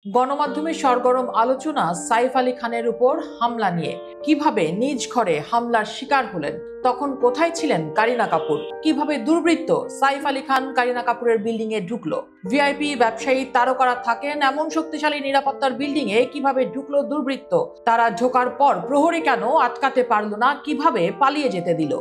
গণমাধ্যমে সরগরম আলোচনা সাইফ আলী খানের উপর হামলা নিয়ে। কিভাবে নিজ ঘরে হামলার শিকার হলেন, তখন কোথায় ছিলেন কারিনা কাপুর, কিভাবে দুর্বৃত্ত সাইফ আলী খান কারিনা কাপুরের বিল্ডিং এ ঢুকলো, ভিআইপি ব্যবসায়ী তারকারা থাকেন এমন শক্তিশালী নিরাপত্তার বিল্ডিং এ কিভাবে ঢুকলো দুর্বৃত্ত, তারা ঢোকার পর প্রহরী কেন আটকাতে পারল না, কিভাবে পালিয়ে যেতে দিল।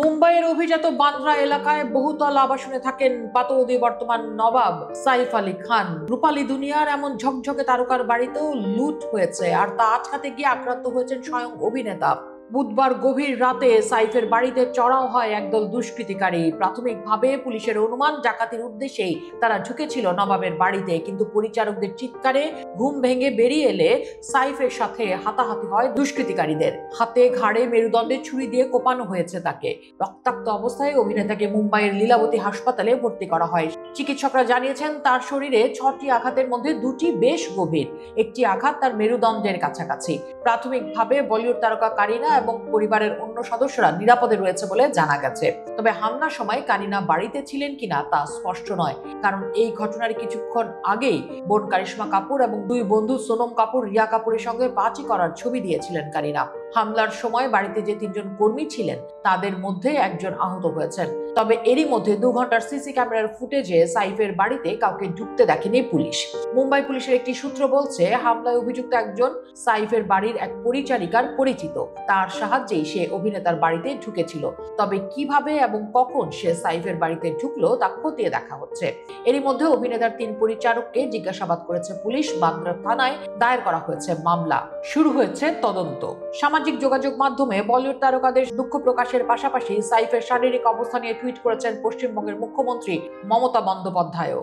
মুম্বাইয়ের অভিজাত বান্দ্রা এলাকায় বহুতল আবাসনে থাকেন পাতৌদি বর্তমান নবাব সাইফ আলী খান। রূপালী দুনিয়ার এমন ঝকঝকে তারকার বাড়িতেও লুট হয়েছে, আর তা আটকাতে গিয়ে আক্রান্ত হয়েছেন স্বয়ং অভিনেতা। বুধবার গভীর রাতে সাইফের বাড়িতে চড়াও হয় একদল দুষ্কৃতিকারী। প্রাথমিকভাবে পুলিশের অনুমান ডাকাতির উদ্দেশ্যেই তারা ঢুকেছিল নবাবের বাড়িতে, কিন্তু পরিচারকদের চিৎকারে ঘুম ভেঙে বেরিয়ে এলে সাইফের সাথে হাতাহাতি হয় দুষ্কৃতিকারীদের। হাতে ঘাড়ে মেরুদণ্ডে ছুরি দিয়ে কোপানো হয়েছে তাকে। রক্তাক্ত অবস্থায় অভিনেতাকে মুম্বাইয়ের লীলাবতী হাসপাতালে ভর্তি করা হয়। চিকিৎসকরা জানিয়েছেন তার শরীরে 6টি আঘাতের মধ্যে 2টি বেশ গভীর, একটি আঘাত তার মেরুদণ্ডের কাছাকাছি। প্রাথমিকভাবে বলিউড তারকা কারিনা এবং পরিবারের অন্য সদস্যরা নিরাপদে রয়েছে বলে জানা গেছে। তবে হামলার সময় কারিনা বাড়িতে ছিলেন কিনা তা স্পষ্ট নয়, কারণ এই ঘটনার কিছুক্ষণ আগেই বোন কারিশমা কাপুর এবং 2 বন্ধু সোনম কাপুর, রিয়া কাপুরের সঙ্গে পার্টি করার ছবি দিয়েছিলেন কারিনা। হামলার সময় বাড়িতে যে 3 জন কর্মী ছিলেন তাদের মধ্যে একজন আহত হয়েছেন। তবে এরই মধ্যে 2 ঘন্টার সিসি ক্যামেরার ফুটেজে সাইফের বাড়িতে কাউকে ঢুকতে দেখেনি পুলিশ। মুম্বাই পুলিশের একটি সূত্র বলছে, হামলায় অভিযুক্ত একজন সাইফের বাড়ির এক পরিচারিকার পরিচিত। তার সাহায্যেই সে অভিনেতার বাড়িতে ঢুকেছিল। তবে কিভাবে এবং কখন সে সাইফের বাড়িতে ঢুকলো তা খতিয়ে দেখা হচ্ছে। এরই মধ্যে অভিনেতার 3 পরিচারককে জিজ্ঞাসাবাদ করেছে পুলিশ। বান্দ্রা থানায় দায়ের করা হয়েছে মামলা। শুরু হয়েছে তদন্ত। সামাজিক যোগাযোগ মাধ্যমে বলিউড তারকাদের দুঃখ প্রকাশের পাশাপাশি সাইফের শারীরিক অবস্থা নিয়ে টুইট করেছেন পশ্চিমবঙ্গের মুখ্যমন্ত্রী মমতা বন্দ্যোপাধ্যায়ও।